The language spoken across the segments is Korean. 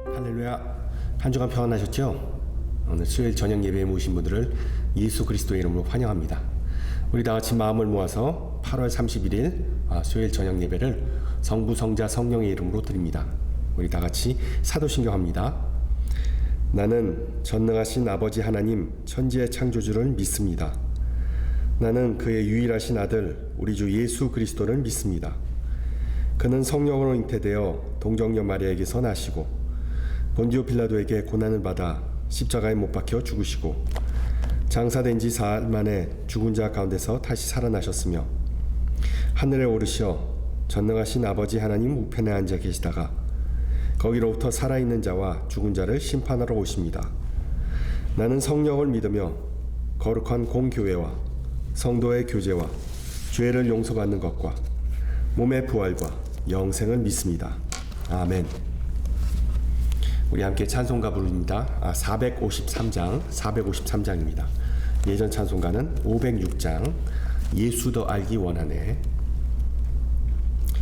할렐루야. 한 주간 평안하셨죠? 오늘 수요일 저녁 예배에 모신 분들을 예수 그리스도의 이름으로 환영합니다. 우리 다 같이 마음을 모아서 8월 31일 수요일 저녁 예배를 성부, 성자, 성령의 이름으로 드립니다. 우리 다 같이 사도신경 합니다. 나는 전능하신 아버지 하나님 천지의 창조주를 믿습니다. 나는 그의 유일하신 아들 우리 주 예수 그리스도를 믿습니다. 그는 성령으로 잉태되어 동정녀 마리아에게서 나시고 본디오 빌라도에게 고난을 받아 십자가에 못 박혀 죽으시고 장사된 지 사흘 만에 죽은 자 가운데서 다시 살아나셨으며 하늘에 오르셔 전능하신 아버지 하나님 우편에 앉아 계시다가 거기로부터 살아있는 자와 죽은 자를 심판하러 오십니다. 나는 성령을 믿으며 거룩한 공교회와 성도의 교제와 죄를 용서받는 것과 몸의 부활과 영생을 믿습니다. 아멘. 우리 함께 찬송가 부릅니다. 453장입니다. 예전 찬송가는 506장 예수 더 알기 원하네.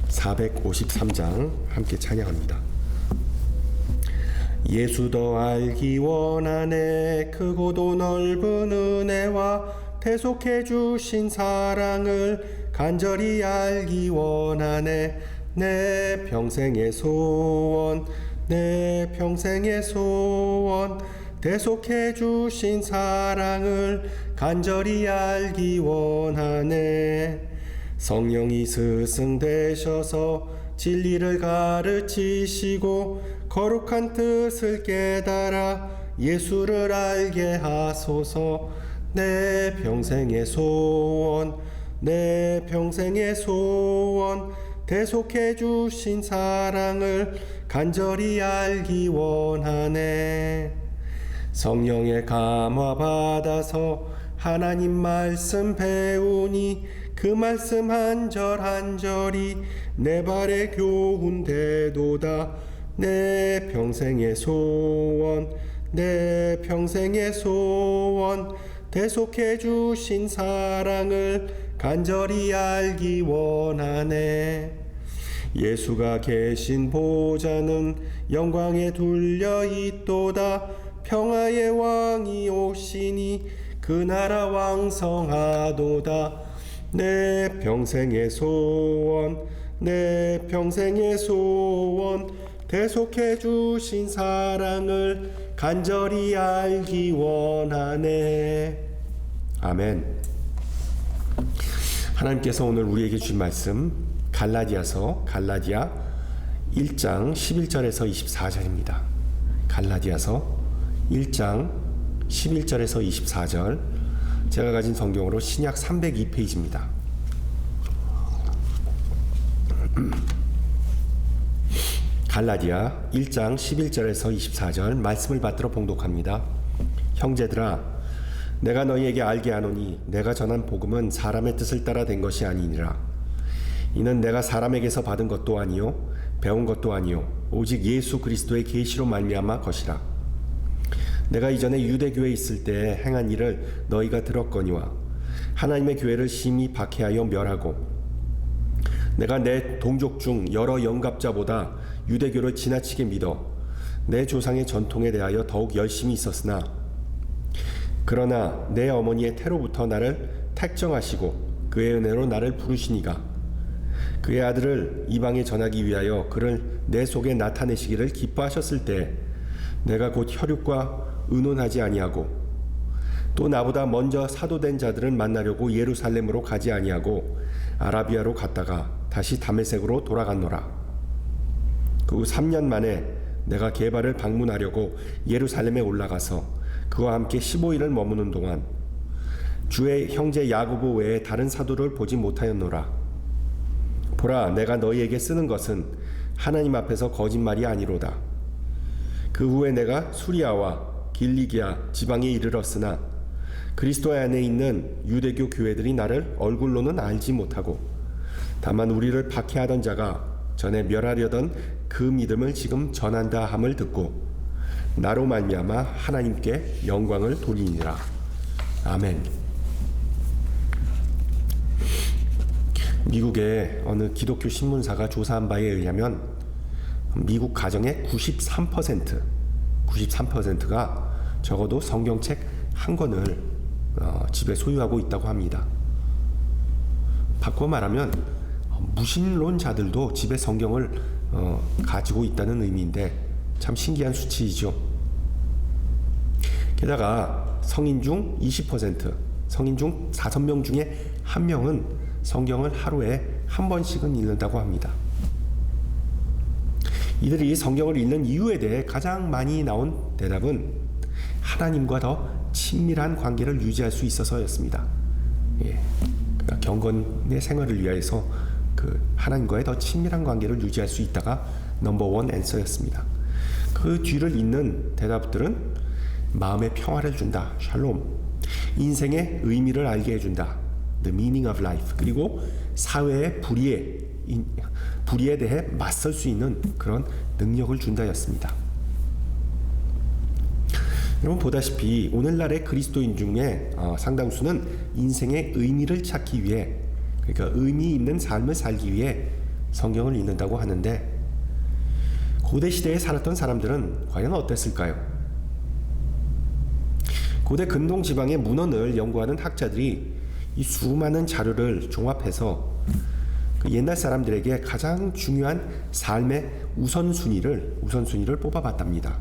453장 함께 찬양합니다. 예수 더 알기 원하네. 크고도 넓은 은혜와 대속해 주신 사랑을 간절히 알기 원하네. 내 평생의 소원, 내 평생의 소원, 대속해 주신 사랑을 간절히 알기 원하네. 성령이 스승 되셔서 진리를 가르치시고 거룩한 뜻을 깨달아 예수를 알게 하소서. 내 평생의 소원, 내 평생의 소원, 대속해 주신 사랑을 간절히 알기 원하네. 성령의 감화 받아서 하나님 말씀 배우니 그 말씀 한 절 한 절이 내 발의 교훈되도다. 내 평생의 소원, 내 평생의 소원, 대속해 주신 사랑을 간절히 알기 원하네. 예수가 계신 보좌는 영광에 둘려 있도다. 평화의 왕이 오시니 그 나라 왕성하도다. 내 평생의 소원, 내 평생의 소원, 대속해 주신 사랑을 간절히 알기 원하네. 아멘. 하나님께서 오늘 우리에게 주신 말씀 갈라디아 1장 11절에서 24절입니다. 갈라디아서 1장 11절에서 24절, 제가 가진 성경으로 신약 302페이지입니다. 갈라디아 1장 11절에서 24절 말씀을 받들어 봉독합니다. 형제들아, 내가 너희에게 알게 하노니 내가 전한 복음은 사람의 뜻을 따라 된 것이 아니니라. 이는 내가 사람에게서 받은 것도 아니요 배운 것도 아니요 오직 예수 그리스도의 계시로 말미암아 것이라. 내가 이전에 유대교에 있을 때 행한 일을 너희가 들었거니와 하나님의 교회를 심히 박해하여 멸하고 내가 내 동족 중 여러 영갑자보다 유대교를 지나치게 믿어 내 조상의 전통에 대하여 더욱 열심히 있었으나 그러나 내 어머니의 태로부터 나를 택정하시고 그의 은혜로 나를 부르시니가 그의 아들을 이방에 전하기 위하여 그를 내 속에 나타내시기를 기뻐하셨을 때 내가 곧 혈육과 의논하지 아니하고 또 나보다 먼저 사도된 자들을 만나려고 예루살렘으로 가지 아니하고 아라비아로 갔다가 다시 다메섹으로 돌아갔노라. 그 후 3년 만에 내가 게바를 방문하려고 예루살렘에 올라가서 그와 함께 15일을 머무는 동안 주의 형제 야고보 외에 다른 사도를 보지 못하였노라. 보라, 내가 너희에게 쓰는 것은 하나님 앞에서 거짓말이 아니로다. 그 후에 내가 수리아와 길리기아 지방에 이르렀으나 그리스도 안에 있는 유대교 교회들이 나를 얼굴로는 알지 못하고 다만 우리를 박해하던 자가 전에 멸하려던 그 믿음을 지금 전한다 함을 듣고 나로 말미암아 하나님께 영광을 돌리니라. 아멘. 미국의 어느 기독교 신문사가 조사한 바에 의하면 미국 가정의 93%가 적어도 성경책 한 권을 집에 소유하고 있다고 합니다. 바꿔 말하면 무신론자들도 집에 성경을 가지고 있다는 의미인데 참 신기한 수치이죠. 게다가 성인 중 20%, 성인 중 5명 중에 1명은 성경을 하루에 한 번씩은 읽는다고 합니다. 이들이 성경을 읽는 이유에 대해 가장 많이 나온 대답은 하나님과 더 친밀한 관계를 유지할 수 있어서였습니다. 그러니까 경건의 생활을 위해서 하나님과의 더 친밀한 관계를 유지할 수 있다가 넘버원 앤서였습니다. 그 뒤를 잇는 대답들은 마음의 평화를 준다, 샬롬, 인생의 의미를 알게 해준다, the meaning of life, 그리고 사회의 불의에 대해 맞설 수 있는 그런 능력을 준다였습니다. 여러분 보다시피 오늘날의 그리스도인 중에 상당수는 인생의 의미를 찾기 위해, 그러니까 의미 있는 삶을 살기 위해 성경을 읽는다고 하는데, 고대 시대에 살았던 사람들은 과연 어땠을까요? 고대 근동 지방의 문헌을 연구하는 학자들이 이 수많은 자료를 종합해서 옛날 사람들에게 가장 중요한 삶의 우선순위를 뽑아봤답니다.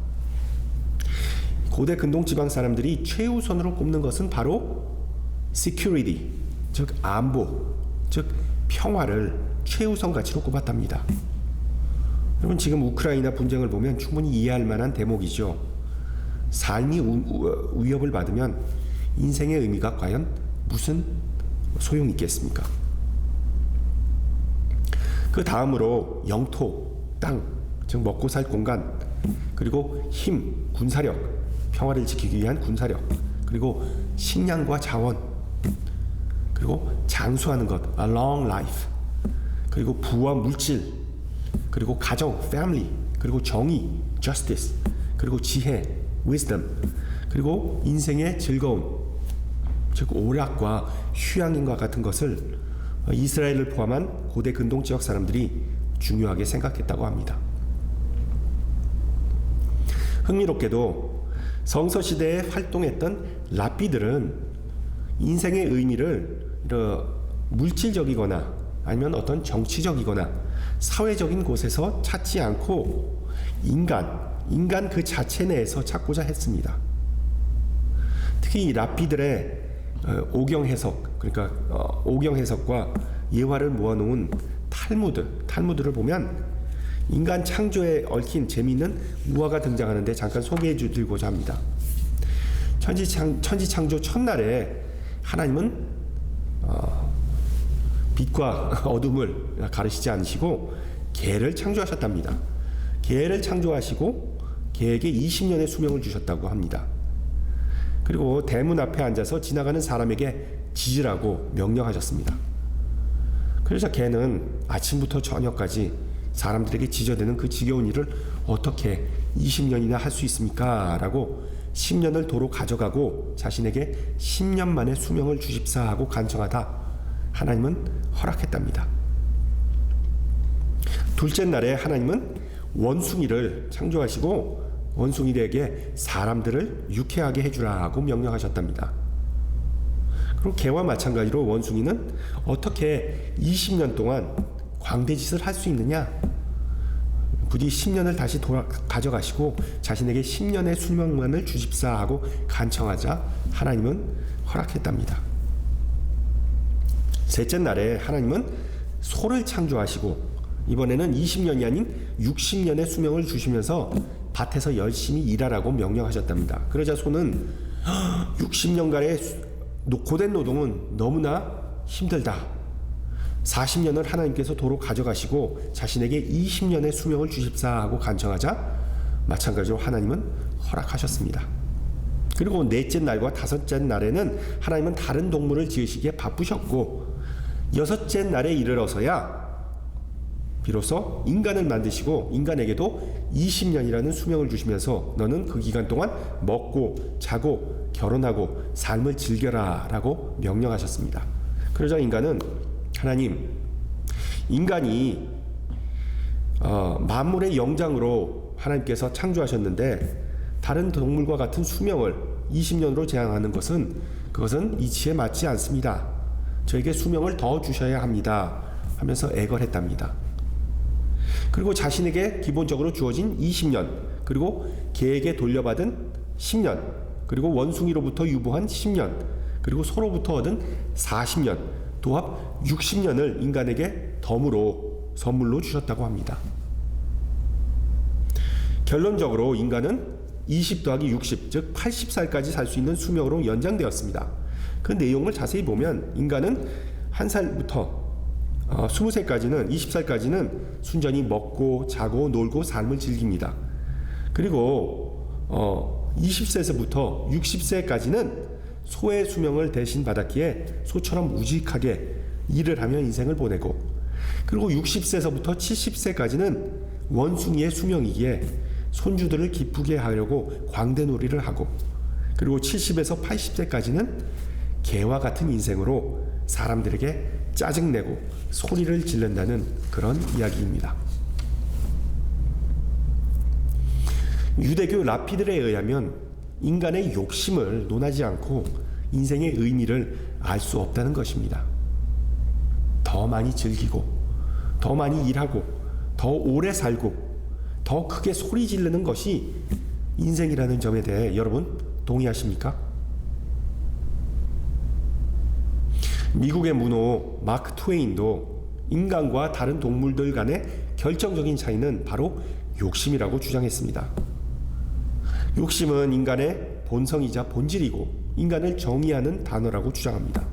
고대 근동 지방 사람들이 최우선으로 꼽는 것은 바로 security, 즉 안보, 즉 평화를 최우선 가치로 꼽았답니다. 여러분 지금 우크라이나 분쟁을 보면 충분히 이해할 만한 대목이죠. 삶이 위협을 받으면 인생의 의미가 과연 무슨 소용이 있겠습니까? 그 다음으로 영토, 땅, 즉 먹고 살 공간, 그리고 힘, 군사력, 평화를 지키기 위한 군사력, 그리고 식량과 자원, 그리고 장수하는 것, a long life, 그리고 부와 물질, 그리고 가정, family, 그리고 정의, justice, 그리고 지혜, wisdom, 그리고 인생의 즐거움, 즉 오락과 휴양인과 같은 것을 이스라엘을 포함한 고대 근동 지역 사람들이 중요하게 생각했다고 합니다. 흥미롭게도 성서 시대에 활동했던 랍비들은 인생의 의미를 물질적이거나 아니면 어떤 정치적이거나 사회적인 곳에서 찾지 않고 인간 그 자체 내에서 찾고자 했습니다. 특히 이 랍비들의 오경 해석, 그러니까 오경 해석과 예화를 모아놓은 탈무드를 보면 인간 창조에 얽힌 재미있는 우화가 등장하는데 잠깐 소개해 드리고자 합니다. 천지 창조 첫날에 하나님은 빛과 어둠을 가르치지 않으시고 개를 창조하셨답니다. 개를 창조하시고 개에게 20년의 수명을 주셨다고 합니다. 그리고 대문 앞에 앉아서 지나가는 사람에게 짖으라고 명령하셨습니다. 그래서 개는 아침부터 저녁까지 사람들에게 짖어대는 그 지겨운 일을 어떻게 20년이나 할 수 있습니까? 라고 10년을 도로 가져가고 자신에게 10년 만에 수명을 주십사 하고 간청하다 하나님은 허락했답니다. 둘째 날에 하나님은 원숭이를 창조하시고 원숭이에게 사람들을 유쾌하게 해주라 하고 명령하셨답니다. 그리고 개와 마찬가지로 원숭이는 어떻게 20년 동안 광대짓을 할 수 있느냐? 부디 10년을 다시 가져가시고 자신에게 10년의 수명만을 주십사 하고 간청하자 하나님은 허락했답니다. 셋째 날에 하나님은 소를 창조하시고 이번에는 20년이 아닌 60년의 수명을 주시면서 밭에서 열심히 일하라고 명령하셨답니다. 그러자 소는 60년간의 고된 노동은 너무나 힘들다. 40년을 하나님께서 도로 가져가시고 자신에게 20년의 수명을 주십사 하고 간청하자 마찬가지로 하나님은 허락하셨습니다. 그리고 넷째 날과 다섯째 날에는 하나님은 다른 동물을 지으시기에 바쁘셨고 여섯째 날에 이르러서야 비로소 인간을 만드시고 인간에게도 20년이라는 수명을 주시면서 너는 그 기간 동안 먹고 자고 결혼하고 삶을 즐겨라 라고 명령하셨습니다. 그러자 인간은 하나님, 인간이 만물의 영장으로 하나님께서 창조하셨는데 다른 동물과 같은 수명을 20년으로 제한하는 그것은 이치에 맞지 않습니다. 저에게 수명을 더 주셔야 합니다 하면서 애걸했답니다. 그리고 자신에게 기본적으로 주어진 20년, 그리고 개에게 돌려받은 10년, 그리고 원숭이로부터 유보한 10년, 그리고 소로부터 얻은 40년, 도합 60년을 인간에게 덤으로 선물로 주셨다고 합니다. 결론적으로 인간은 20 더하기 60, 즉 80살까지 살 수 있는 수명으로 연장되었습니다. 그 내용을 자세히 보면 인간은 1살부터 20살까지는 20살까지는 순전히 먹고 자고 놀고 삶을 즐깁니다. 그리고 20세에서부터 60세까지는 소의 수명을 대신 받았기에 소처럼 우직하게 일을 하며 인생을 보내고, 그리고 60세에서부터 70세까지는 원숭이의 수명이기에 손주들을 기쁘게 하려고 광대놀이를 하고, 그리고 70에서 80세까지는 개와 같은 인생으로 사람들에게 짜증내고 소리를 지른다는 그런 이야기입니다. 유대교 라피들에 의하면 인간의 욕심을 논하지 않고 인생의 의미를 알 수 없다는 것입니다. 더 많이 즐기고, 더 많이 일하고, 더 오래 살고, 더 크게 소리 지르는 것이 인생이라는 점에 대해 여러분 동의하십니까? 미국의 문호 마크 트웨인도 인간과 다른 동물들 간의 결정적인 차이는 바로 욕심이라고 주장했습니다. 욕심은 인간의 본성이자 본질이고 인간을 정의하는 단어라고 주장합니다.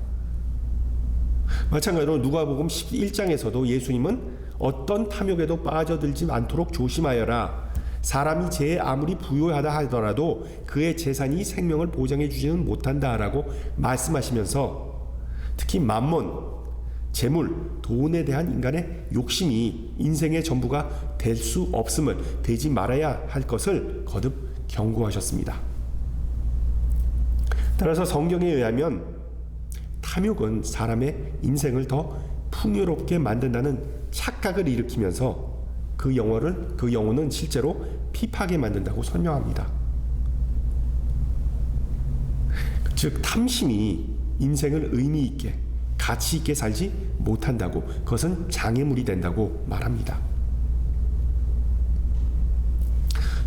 마찬가지로 누가복음 11장에서도 예수님은 어떤 탐욕에도 빠져들지 않도록 조심하여라. 사람이 제 아무리 부유하다 하더라도 그의 재산이 생명을 보장해 주지는 못한다라고 말씀하시면서 특히 만몬, 재물, 돈에 대한 인간의 욕심이 인생의 전부가 될 수 없음을, 되지 말아야 할 것을 거듭 경고하셨습니다. 따라서 성경에 의하면 탐욕은 사람의 인생을 더 풍요롭게 만든다는 착각을 일으키면서 그 영혼은 실제로 피파하게 만든다고 설명합니다. 즉 탐심이 인생을 의미 있게 가치 있게 살지 못한다고, 그것은 장애물이 된다고 말합니다.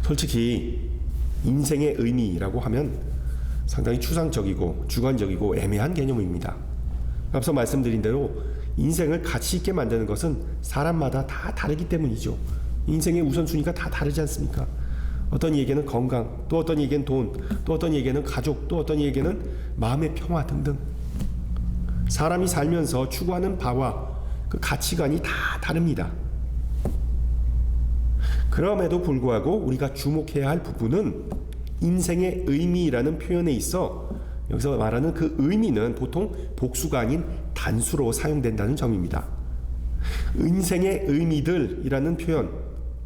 솔직히 인생의 의미라고 하면 상당히 추상적이고 주관적이고 애매한 개념입니다. 앞서 말씀드린 대로 인생을 가치 있게 만드는 것은 사람마다 다 다르기 때문이죠. 인생의 우선순위가 다 다르지 않습니까? 어떤 이에게는 건강, 또 어떤 이에게는 돈, 또 어떤 이에게는 가족, 또 어떤 이에게는 마음의 평화 등등. 사람이 살면서 추구하는 바와 그 가치관이 다 다릅니다. 그럼에도 불구하고 우리가 주목해야 할 부분은 인생의 의미라는 표현에 있어 여기서 말하는 그 의미는 보통 복수가 아닌 단수로 사용된다는 점입니다. 인생의 의미들이라는 표현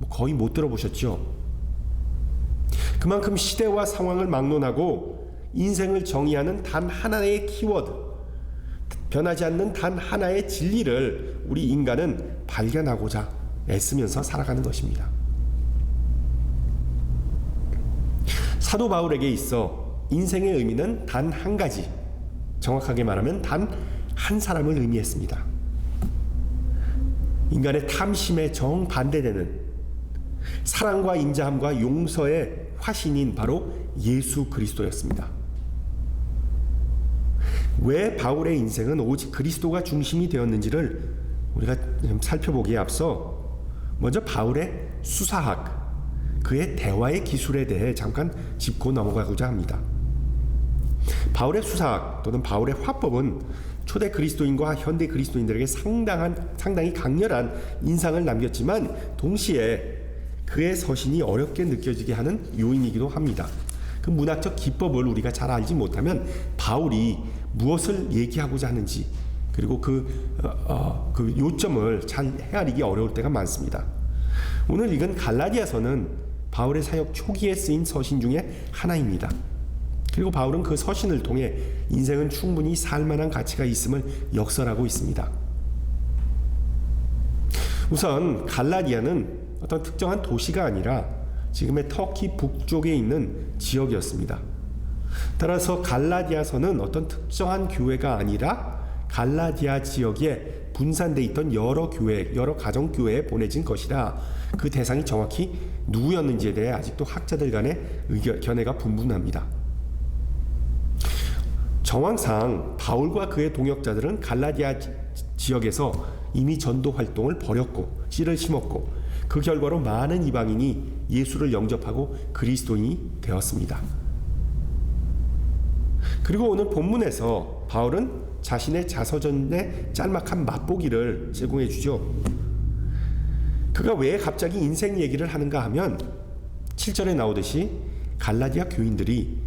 거의 못 들어보셨죠? 그만큼 시대와 상황을 막론하고 인생을 정의하는 단 하나의 키워드, 변하지 않는 단 하나의 진리를 우리 인간은 발견하고자 애쓰면서 살아가는 것입니다. 사도 바울에게 있어 인생의 의미는 단 한 가지, 정확하게 말하면 단 한 사람을 의미했습니다. 인간의 탐심에 정반대되는 사랑과 인자함과 용서의 화신인 바로 예수 그리스도였습니다. 왜 바울의 인생은 오직 그리스도가 중심이 되었는지를 우리가 살펴보기에 앞서 먼저 바울의 수사학, 그의 대화의 기술에 대해 잠깐 짚고 넘어가고자 합니다. 바울의 수사학 또는 바울의 화법은 초대 그리스도인과 현대 그리스도인들에게 상당히 강렬한 인상을 남겼지만 동시에 그의 서신이 어렵게 느껴지게 하는 요인이기도 합니다. 그 문학적 기법을 우리가 잘 알지 못하면 바울이 무엇을 얘기하고자 하는지, 그리고 그 요점을 잘 헤아리기 어려울 때가 많습니다. 오늘 읽은 갈라디아서는 바울의 사역 초기에 쓰인 서신 중에 하나입니다. 그리고 바울은 그 서신을 통해 인생은 충분히 살만한 가치가 있음을 역설하고 있습니다. 우선 갈라디아는 어떤 특정한 도시가 아니라 지금의 터키 북쪽에 있는 지역이었습니다. 따라서 갈라디아서는 어떤 특정한 교회가 아니라 갈라디아 지역에 분산돼 있던 여러 교회, 여러 가정 교회에 보내진 것이라 그 대상이 정확히 누구였는지에 대해 아직도 학자들 간의 견해가 분분합니다. 정황상 바울과 그의 동역자들은 갈라디아 지역에서 이미 전도 활동을 벌였고 씨를 심었고 그 결과로 많은 이방인이 예수를 영접하고 그리스도인이 되었습니다. 그리고 오늘 본문에서 바울은 자신의 자서전의 짤막한 맛보기를 제공해 주죠. 그가 왜 갑자기 인생 얘기를 하는가 하면 7절에 나오듯이 갈라디아 교인들이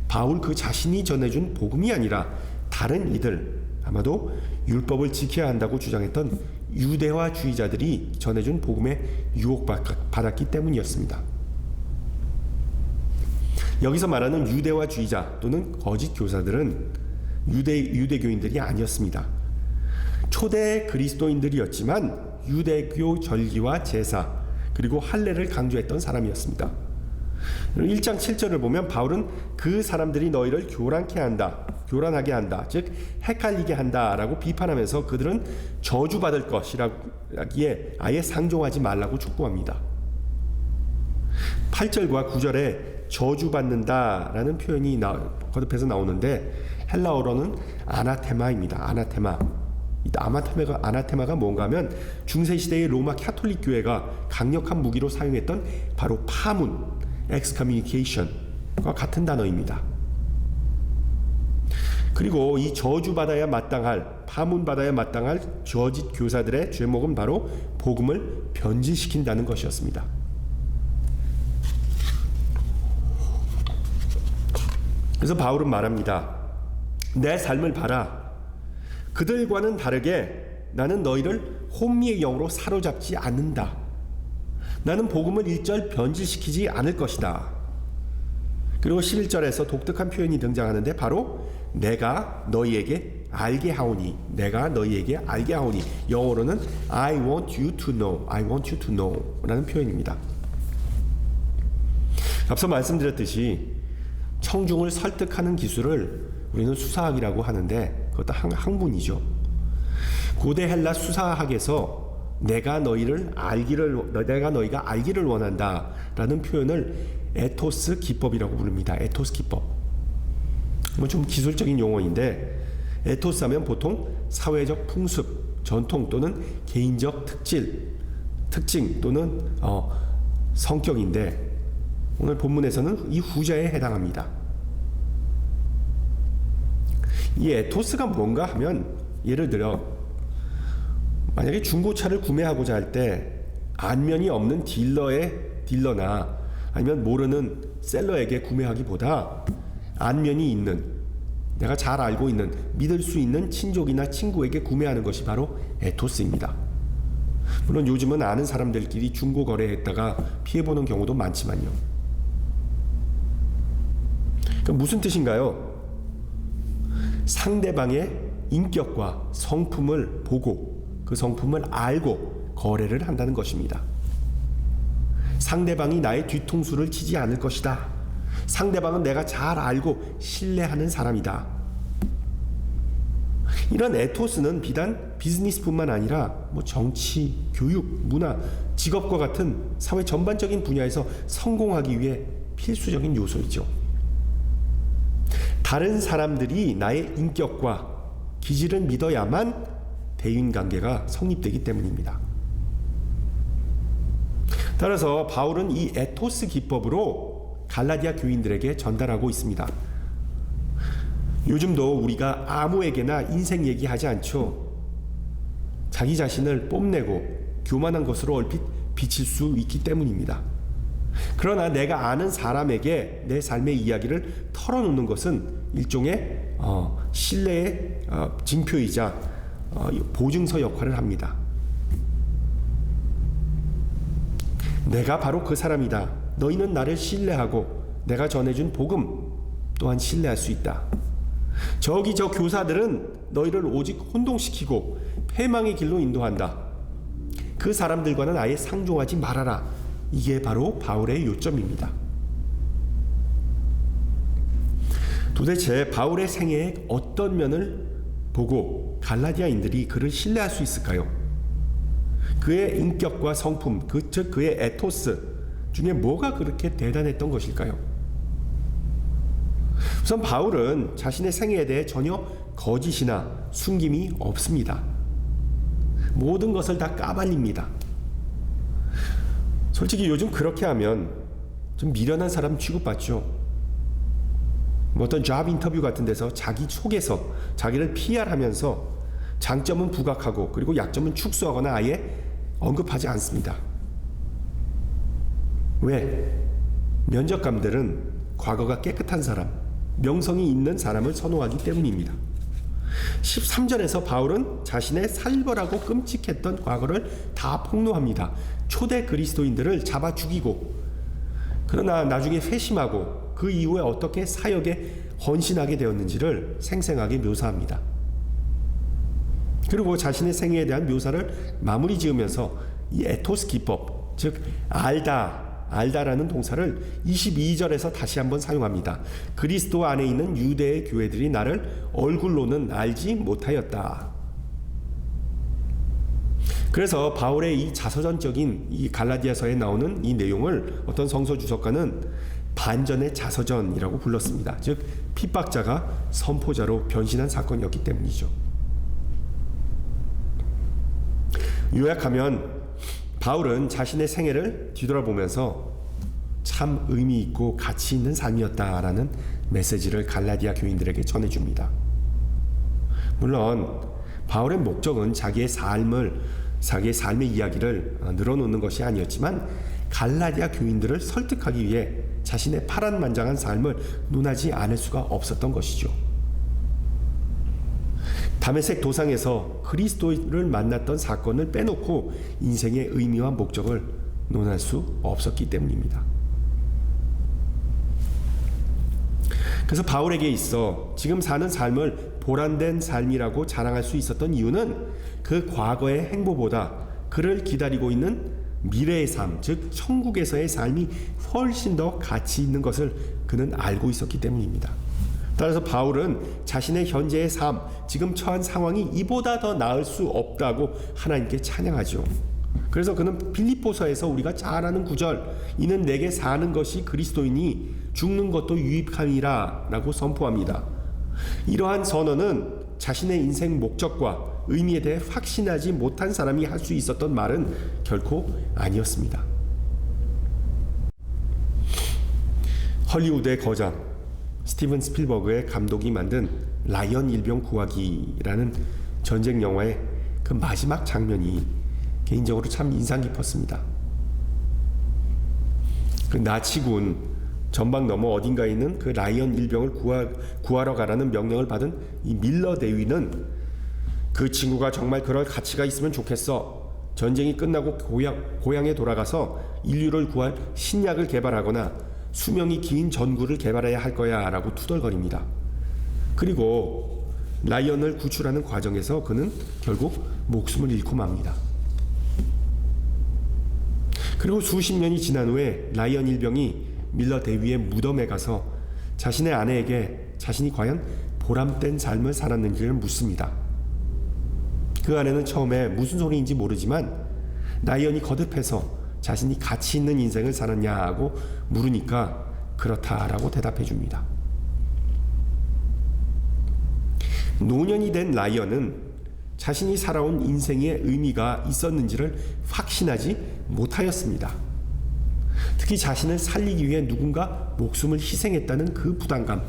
바울 그 자신이 전해준 복음이 아니라 다른 이들, 아마도 율법을 지켜야 한다고 주장했던 유대화주의자들이 전해준 복음에 유혹받았기 때문이었습니다. 여기서 말하는 유대화주의자 또는 거짓 교사들은 유대교인들이 아니었습니다. 초대 그리스도인들이었지만 유대교 절기와 제사 그리고 할례를 강조했던 사람이었습니다. 1장 7절을 보면 바울은 그 사람들이 너희를 교란하게 한다, 즉 헷갈리게 한다라고 비판하면서 그들은 저주받을 것이라기에 아예 상종하지 말라고 촉구합니다. 8절과 9절에 저주받는다라는 표현이 거듭해서 나오는데 헬라어로는 아나테마입니다. 아나테마가 뭔가 하면 중세시대의 로마 캐톨릭 교회가 강력한 무기로 사용했던 바로 파문, excommunication과 같은 단어입니다. 그리고 이 저주받아야 마땅할, 파문받아야 마땅할 거짓 교사들의 죄목은 바로 복음을 변질시킨다는 것이었습니다. 그래서 바울은 말합니다. 내 삶을 봐라. 그들과는 다르게 나는 너희를 혼미의 영으로 사로잡지 않는다. 나는 복음을 일절 변질시키지 않을 것이다. 그리고 11절에서 독특한 표현이 등장하는데 바로 내가 너희에게 알게 하오니, 영어로는 I want you to know 라는 표현입니다. 앞서 말씀드렸듯이 청중을 설득하는 기술을 우리는 수사학이라고 하는데 그것도 학문이죠. 고대 헬라 수사학에서 내가 너희가 알기를 원한다라는 표현을 에토스 기법이라고 부릅니다. 에토스 기법. 좀 기술적인 용어인데 에토스 하면 보통 사회적 풍습, 전통 또는 개인적 특징 또는 성격인데 오늘 본문에서는 이 후자에 해당합니다. 이 에토스가 뭔가 하면 예를 들어 만약에 중고차를 구매하고자 할 때 안면이 없는 딜러나 아니면 모르는 셀러에게 구매하기보다 안면이 있는, 내가 잘 알고 있는, 믿을 수 있는 친족이나 친구에게 구매하는 것이 바로 에토스입니다. 물론 요즘은 아는 사람들끼리 중고 거래했다가 피해보는 경우도 많지만요. 그럼 무슨 뜻인가요? 상대방의 인격과 성품을 보고 그 성품을 알고 거래를 한다는 것입니다. 상대방이 나의 뒤통수를 치지 않을 것이다. 상대방은 내가 잘 알고 신뢰하는 사람이다. 이런 에토스는 비단 비즈니스뿐만 아니라 정치, 교육, 문화, 직업과 같은 사회 전반적인 분야에서 성공하기 위해 필수적인 요소이죠. 다른 사람들이 나의 인격과 기질을 믿어야만 대인관계가 성립되기 때문입니다. 따라서 바울은 이 에토스 기법으로 갈라디아 교인들에게 전달하고 있습니다. 요즘도 우리가 아무에게나 인생 얘기하지 않죠. 자기 자신을 뽐내고 교만한 것으로 얼핏 비칠 수 있기 때문입니다. 그러나 내가 아는 사람에게 내 삶의 이야기를 털어놓는 것은 일종의 신뢰의 징표이자 보증서 역할을 합니다. 내가 바로 그 사람이다. 너희는 나를 신뢰하고 내가 전해준 복음 또한 신뢰할 수 있다. 저 교사들은 너희를 오직 혼동시키고 패망의 길로 인도한다. 그 사람들과는 아예 상종하지 말아라 이게 바로 바울의 요점입니다. 도대체 바울의 생애의 어떤 면을 보고 갈라디아인들이 그를 신뢰할 수 있을까요? 그의 인격과 성품, 즉 그의 에토스 중에 뭐가 그렇게 대단했던 것일까요? 우선 바울은 자신의 생애에 대해 전혀 거짓이나 숨김이 없습니다. 모든 것을 다 까발립니다. 솔직히 요즘 그렇게 하면 좀 미련한 사람 취급받죠. 어떤 잡 인터뷰 같은 데서 자기 속에서 자기를 PR하면서 장점은 부각하고 그리고 약점은 축소하거나 아예 언급하지 않습니다. 왜? 면접관들은 과거가 깨끗한 사람, 명성이 있는 사람을 선호하기 때문입니다. 13절에서 바울은 자신의 살벌하고 끔찍했던 과거를 다 폭로합니다. 초대 그리스도인들을 잡아 죽이고 그러나 나중에 회심하고 그 이후에 어떻게 사역에 헌신하게 되었는지를 생생하게 묘사합니다. 그리고 자신의 생애에 대한 묘사를 마무리 지으면서 이 에토스 기법, 즉 알다라는 동사를 22절에서 다시 한번 사용합니다. 그리스도 안에 있는 유대의 교회들이 나를 얼굴로는 알지 못하였다. 그래서 바울의 이 자서전적인 이 갈라디아서에 나오는 이 내용을 어떤 성서 주석가는 반전의 자서전이라고 불렀습니다. 즉 핍박자가 선포자로 변신한 사건이었기 때문이죠. 요약하면 바울은 자신의 생애를 뒤돌아보면서 참 의미 있고 가치 있는 삶이었다라는 메시지를 갈라디아 교인들에게 전해줍니다. 물론 바울의 목적은 자기의 삶의 이야기를 늘어놓는 것이 아니었지만 갈라디아 교인들을 설득하기 위해 자신의 파란만장한 삶을 논하지 않을 수가 없었던 것이죠. 다메섹 도상에서 그리스도를 만났던 사건을 빼놓고 인생의 의미와 목적을 논할 수 없었기 때문입니다. 그래서 바울에게 있어 지금 사는 삶을 보람된 삶이라고 자랑할 수 있었던 이유는 그 과거의 행보보다 그를 기다리고 있는 미래의 삶, 즉 천국에서의 삶이 훨씬 더 가치 있는 것을 그는 알고 있었기 때문입니다. 따라서 바울은 자신의 현재의 삶, 지금 처한 상황이 이보다 더 나을 수 없다고 하나님께 찬양하죠. 그래서 그는 빌립보서에서 우리가 잘 아는 구절, 이는 내게 사는 것이 그리스도이니 죽는 것도 유익함이라 라고 선포합니다. 이러한 선언은 자신의 인생 목적과 의미에 대해 확신하지 못한 사람이 할 수 있었던 말은 결코 아니었습니다. 헐리우드의 거장 스티븐 스필버그의 감독이 만든 라이언 일병 구하기라는 전쟁 영화의 그 마지막 장면이 개인적으로 참 인상 깊었습니다. 그 나치군 전방 너머 어딘가에 있는 그 라이언 일병을 구하러 가라는 명령을 받은 이 밀러 대위는 그 친구가 정말 그럴 가치가 있으면 좋겠어. 전쟁이 끝나고 고향에 돌아가서 인류를 구할 신약을 개발하거나 수명이 긴 전구를 개발해야 할 거야 라고 투덜거립니다. 그리고 라이언을 구출하는 과정에서 그는 결국 목숨을 잃고 맙니다. 그리고 수십 년이 지난 후에 라이언 일병이 밀러 대위의 무덤에 가서 자신의 아내에게 자신이 과연 보람된 삶을 살았는지를 묻습니다. 그 아내는 처음에 무슨 소리인지 모르지만 라이언이 거듭해서 자신이 가치 있는 인생을 살았냐고 물으니까 그렇다라고 대답해 줍니다. 노년이 된 라이언은 자신이 살아온 인생의 의미가 있었는지를 확신하지 못하였습니다. 특히 자신을 살리기 위해 누군가 목숨을 희생했다는 그 부담감,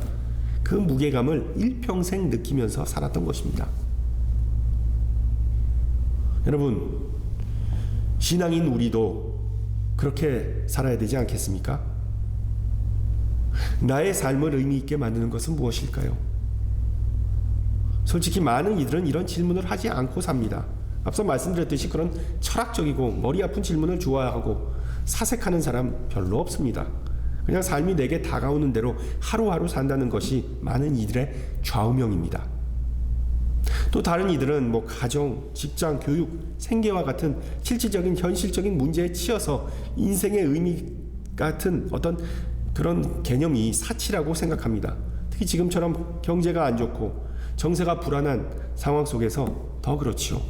그 무게감을 일평생 느끼면서 살았던 것입니다. 여러분, 신앙인 우리도 그렇게 살아야 되지 않겠습니까? 나의 삶을 의미 있게 만드는 것은 무엇일까요? 솔직히 많은 이들은 이런 질문을 하지 않고 삽니다. 앞서 말씀드렸듯이 그런 철학적이고 머리 아픈 질문을 좋아하고 사색하는 사람 별로 없습니다. 그냥 삶이 내게 다가오는 대로 하루하루 산다는 것이 많은 이들의 좌우명입니다. 또 다른 이들은 뭐 가정, 직장, 교육, 생계와 같은 실질적인 현실적인 문제에 치여서 인생의 의미 같은 어떤 그런 개념이 사치라고 생각합니다. 특히 지금처럼 경제가 안 좋고 정세가 불안한 상황 속에서 더 그렇지요.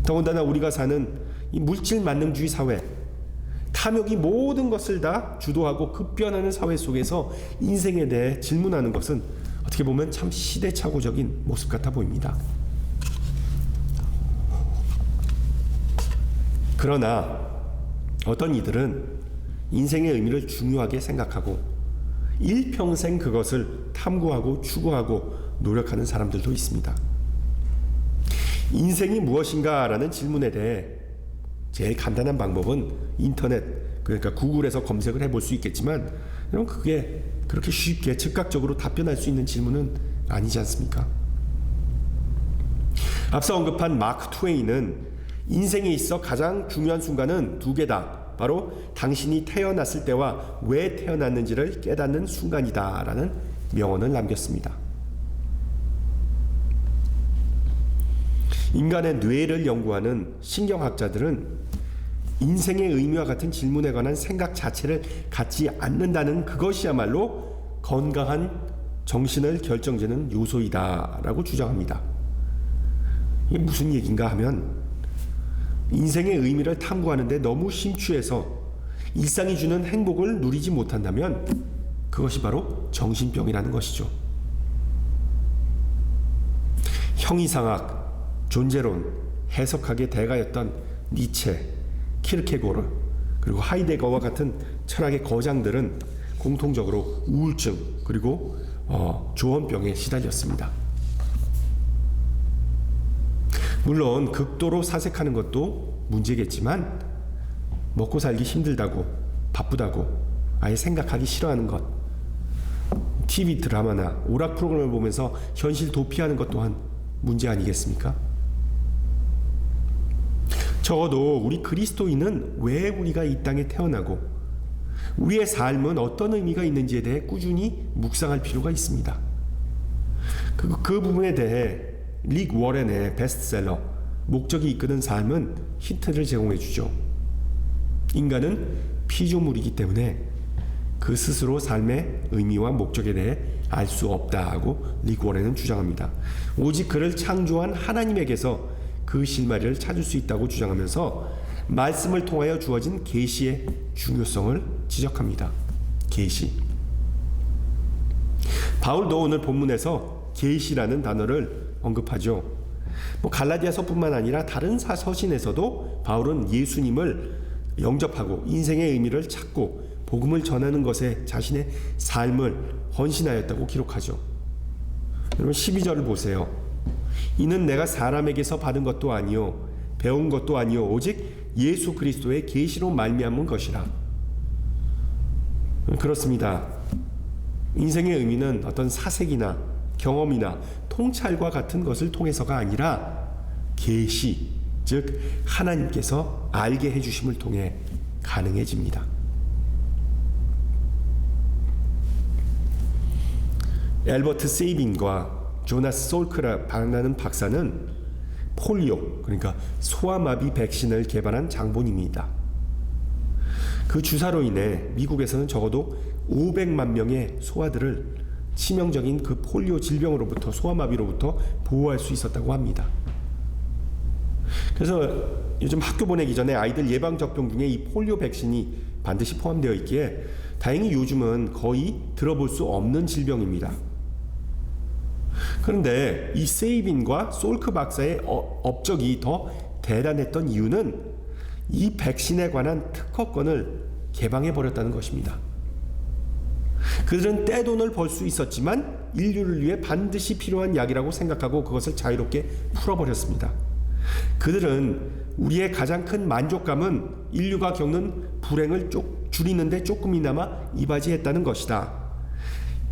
더군다나 우리가 사는 이 물질 만능주의 사회, 탐욕이 모든 것을 다 주도하고 급변하는 사회 속에서 인생에 대해 질문하는 것은 어떻게 보면 참 시대착오적인 모습 같아 보입니다. 그러나 어떤 이들은 인생의 의미를 중요하게 생각하고 일평생 그것을 탐구하고 추구하고 노력하는 사람들도 있습니다. 인생이 무엇인가라는 질문에 대해 제일 간단한 방법은 인터넷, 그러니까 구글에서 검색을 해볼 수 있겠지만 여러분 그게 그렇게 쉽게 즉각적으로 답변할 수 있는 질문은 아니지 않습니까? 앞서 언급한 마크 트웨인은 인생에 있어 가장 중요한 순간은 두 개다. 바로 당신이 태어났을 때와 왜 태어났는지를 깨닫는 순간이다라는 명언을 남겼습니다. 인간의 뇌를 연구하는 신경학자들은 인생의 의미와 같은 질문에 관한 생각 자체를 갖지 않는다는 그것이야말로 건강한 정신을 결정짓는 요소이다라고 주장합니다. 이게 무슨 얘기인가 하면 인생의 의미를 탐구하는데 너무 심취해서 일상이 주는 행복을 누리지 못한다면 그것이 바로 정신병이라는 것이죠. 형이상학, 존재론, 해석학의 대가였던 니체, 키르케고르, 그리고 하이데거와 같은 철학의 거장들은 공통적으로 우울증 그리고 조현병에 시달렸습니다. 물론 극도로 사색하는 것도 문제겠지만 먹고 살기 힘들다고, 바쁘다고, 아예 생각하기 싫어하는 것, TV 드라마나 오락 프로그램을 보면서 현실 도피하는 것 또한 문제 아니겠습니까? 적어도 우리 그리스도인은 왜 우리가 이 땅에 태어나고 우리의 삶은 어떤 의미가 있는지에 대해 꾸준히 묵상할 필요가 있습니다. 그 부분에 대해 릭 워렌의 베스트셀러 목적이 이끄는 삶은 힌트를 제공해 주죠. 인간은 피조물이기 때문에 그 스스로 삶의 의미와 목적에 대해 알 수 없다고 릭 워렌은 주장합니다. 오직 그를 창조한 하나님에게서 그 실마리를 찾을 수 있다고 주장하면서 말씀을 통하여 주어진 계시의 중요성을 지적합니다. 계시. 바울도 오늘 본문에서 계시라는 단어를 언급하죠. 갈라디아서뿐만 아니라 다른 서신에서도 바울은 예수님을 영접하고 인생의 의미를 찾고 복음을 전하는 것에 자신의 삶을 헌신하였다고 기록하죠. 여러분 12절을 보세요. 이는 내가 사람에게서 받은 것도 아니요 배운 것도 아니요 오직 예수 그리스도의 계시로 말미암은 것이라. 그렇습니다. 인생의 의미는 어떤 사색이나 경험이나 통찰과 같은 것을 통해서가 아니라 계시, 즉 하나님께서 알게 해주심을 통해 가능해집니다. 엘버트 세이빈과 조나스 솔크라는 박사는 폴리오, 그러니까 소아마비 백신을 개발한 장본인입니다. 그 주사로 인해 미국에서는 적어도 500만 명의 소아들을 치명적인 그 폴리오 질병으로부터, 소아마비로부터 보호할 수 있었다고 합니다. 그래서 요즘 학교 보내기 전에 아이들 예방접종 중에 이 폴리오 백신이 반드시 포함되어 있기에 다행히 요즘은 거의 들어볼 수 없는 질병입니다. 그런데 이 세이빈과 솔크 박사의 업적이 더 대단했던 이유는 이 백신에 관한 특허권을 개방해버렸다는 것입니다. 그들은 떼돈을 벌 수 있었지만 인류를 위해 반드시 필요한 약이라고 생각하고 그것을 자유롭게 풀어버렸습니다. 그들은 우리의 가장 큰 만족감은 인류가 겪는 불행을 줄이는데 조금이나마 이바지했다는 것이다.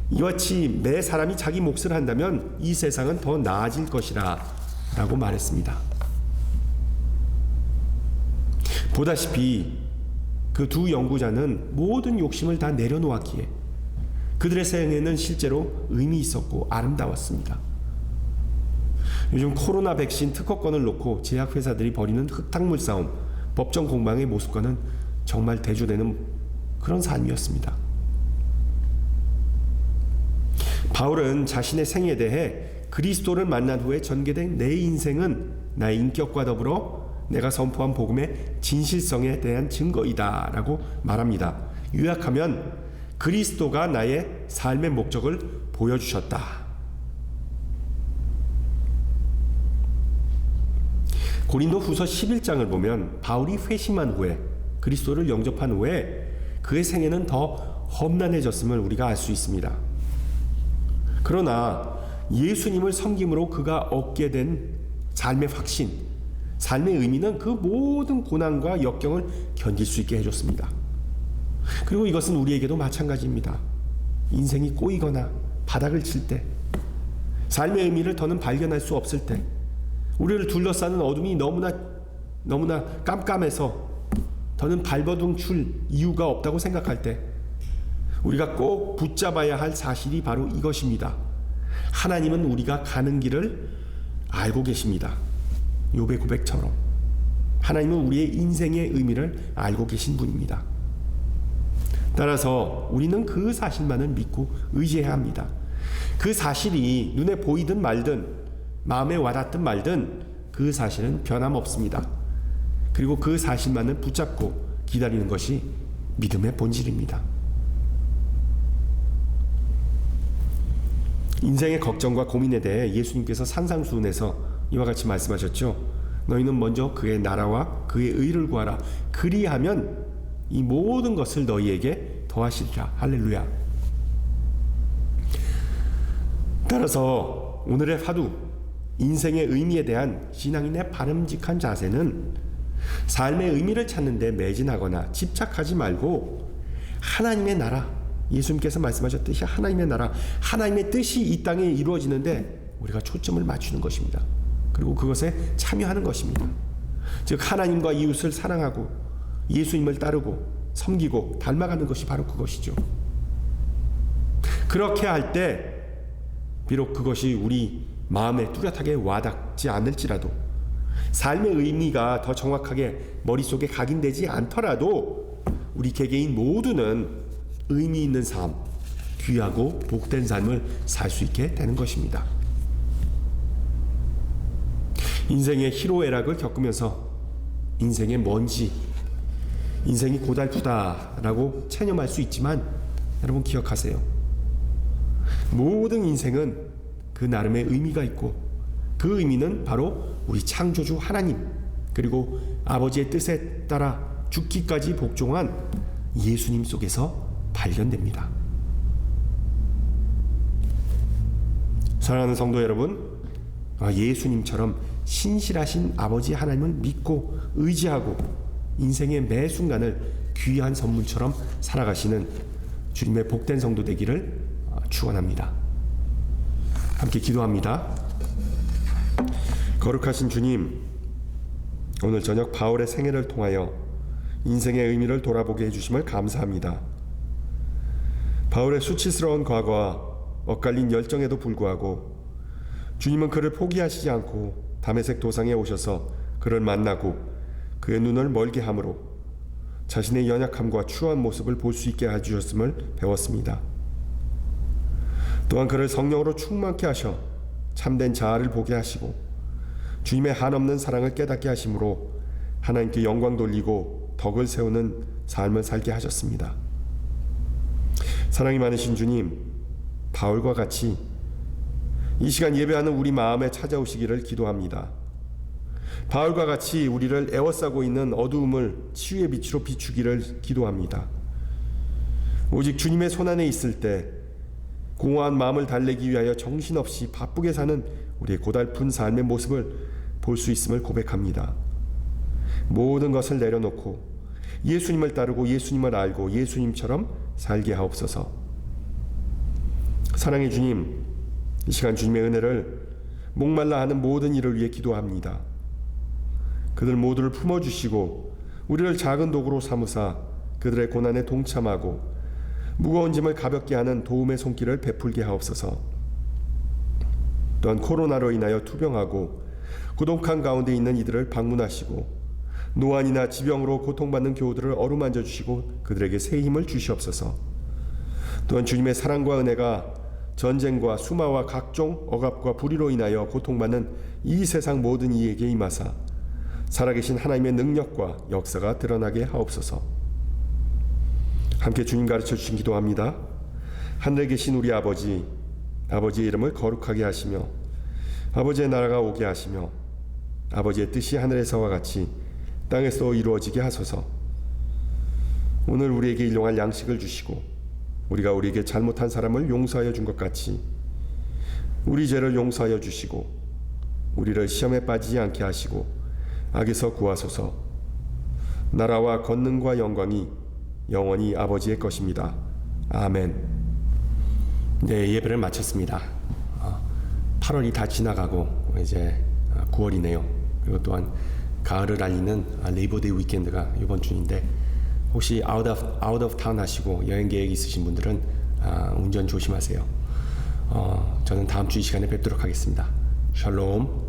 이와 같이 매 사람이 자기 몫을 한다면 이 세상은 더 나아질 것이라 라고 말했습니다. 보다시피 그 두 연구자는 모든 욕심을 다 내려놓았기에 그들의 생애는 실제로 의미 있었고 아름다웠습니다. 요즘 코로나 백신 특허권을 놓고 제약회사들이 벌이는 흙탕물 싸움, 법정 공방의 모습과는 정말 대조되는 그런 삶이었습니다. 바울은 자신의 생에 대해 그리스도를 만난 후에 전개된 내 인생은 나의 인격과 더불어 내가 선포한 복음의 진실성에 대한 증거이다 라고 말합니다. 요약하면 그리스도가 나의 삶의 목적을 보여주셨다. 고린도 후서 11장을 보면 바울이 회심한 후에 그리스도를 영접한 후에 그의 생애는 더 험난해졌음을 우리가 알 수 있습니다. 그러나 예수님을 섬김으로 그가 얻게 된 삶의 확신, 삶의 의미는 그 모든 고난과 역경을 견딜 수 있게 해줬습니다. 그리고 이것은 우리에게도 마찬가지입니다. 인생이 꼬이거나 바닥을 칠 때, 삶의 의미를 더는 발견할 수 없을 때, 우리를 둘러싸는 어둠이 너무나 깜깜해서 더는 발버둥 칠 이유가 없다고 생각할 때 우리가 꼭 붙잡아야 할 사실이 바로 이것입니다. 하나님은 우리가 가는 길을 알고 계십니다. 욥의 고백처럼 하나님은 우리의 인생의 의미를 알고 계신 분입니다. 따라서 우리는 그 사실만을 믿고 의지해야 합니다. 그 사실이 눈에 보이든 말든 마음에 와닿든 말든 그 사실은 변함없습니다. 그리고 그 사실만을 붙잡고 기다리는 것이 믿음의 본질입니다. 인생의 걱정과 고민에 대해 예수님께서 산상수훈에서 이와 같이 말씀하셨죠. 너희는 먼저 그의 나라와 그의 의를 구하라. 그리하면 이 모든 것을 너희에게 더하시리라. 할렐루야. 따라서 오늘의 화두, 인생의 의미에 대한 신앙인의 바람직한 자세는 삶의 의미를 찾는 데 매진하거나 집착하지 말고 하나님의 나라, 예수님께서 말씀하셨듯이 하나님의 나라, 하나님의 뜻이 이 땅에 이루어지는데 우리가 초점을 맞추는 것입니다. 그리고 그것에 참여하는 것입니다. 즉 하나님과 이웃을 사랑하고 예수님을 따르고 섬기고 닮아가는 것이 바로 그것이죠. 그렇게 할 때 비록 그것이 우리 마음에 뚜렷하게 와닿지 않을지라도, 삶의 의미가 더 정확하게 머릿속에 각인되지 않더라도 우리 개개인 모두는 의미 있는 삶, 귀하고 복된 삶을 살 수 있게 되는 것입니다. 인생의 희로애락을 겪으면서 인생의 먼지, 인생이 고달프다라고 체념할 수 있지만 여러분 기억하세요. 모든 인생은 그 나름의 의미가 있고 그 의미는 바로 우리 창조주 하나님, 그리고 아버지의 뜻에 따라 죽기까지 복종한 예수님 속에서 발견됩니다. 사랑하는 성도 여러분, 예수님처럼 신실하신 아버지 하나님을 믿고 의지하고 인생의 매 순간을 귀한 선물처럼 살아가시는 주님의 복된 성도 되기를 축원합니다. 함께 기도합니다. 거룩하신 주님, 오늘 저녁 바울의 생애를 통하여 인생의 의미를 돌아보게 해주심을 감사합니다. 바울의 수치스러운 과거와 엇갈린 열정에도 불구하고 주님은 그를 포기하시지 않고 다메섹 도상에 오셔서 그를 만나고 그의 눈을 멀게 함으로 자신의 연약함과 추한 모습을 볼 수 있게 해주셨음을 배웠습니다. 또한 그를 성령으로 충만케 하셔 참된 자아를 보게 하시고 주님의 한없는 사랑을 깨닫게 하심으로 하나님께 영광 돌리고 덕을 세우는 삶을 살게 하셨습니다. 사랑이 많으신 주님, 바울과 같이 이 시간 예배하는 우리 마음에 찾아오시기를 기도합니다. 바울과 같이 우리를 애워싸고 있는 어두움을 치유의 빛으로 비추기를 기도합니다. 오직 주님의 손안에 있을 때 공허한 마음을 달래기 위하여 정신없이 바쁘게 사는 우리의 고달픈 삶의 모습을 볼 수 있음을 고백합니다. 모든 것을 내려놓고 예수님을 따르고 예수님을 알고 예수님처럼 살게 하옵소서. 사랑의 주님, 이 시간 주님의 은혜를 목말라 하는 모든 이를 위해 기도합니다. 그들 모두를 품어주시고 우리를 작은 도구로 삼으사 그들의 고난에 동참하고 무거운 짐을 가볍게 하는 도움의 손길을 베풀게 하옵소서. 또한 코로나로 인하여 투병하고 고독한 가운데 있는 이들을 방문하시고 노안이나 지병으로 고통받는 교우들을 어루만져 주시고 그들에게 새 힘을 주시옵소서. 또한 주님의 사랑과 은혜가 전쟁과 수마와 각종 억압과 불의로 인하여 고통받는 이 세상 모든 이에게 임하사 살아계신 하나님의 능력과 역사가 드러나게 하옵소서. 함께 주님 가르쳐 주신 기도합니다. 하늘에 계신 우리 아버지, 아버지의 이름을 거룩하게 하시며 아버지의 나라가 오게 하시며 아버지의 뜻이 하늘에서와 같이 땅에서 이루어지게 하소서. 오늘 우리에게 일용할 양식을 주시고 우리가 우리에게 잘못한 사람을 용서하여 준 것 같이 우리 죄를 용서하여 주시고 우리를 시험에 빠지지 않게 하시고 악에서 구하소서. 나라와 권능과 영광이 영원히 아버지의 것입니다. 아멘. 네, 예배를 마쳤습니다. 8월이 다 지나가고 이제 9월이네요. 그리고 또한 가을을 알리는 레이버데이 위켄드가 이번 주인데 혹시 아웃 오브 타운 하시고 여행 계획 있으신 분들은 운전 조심하세요. 저는 다음 주 이 시간에 뵙도록 하겠습니다. 샬롬.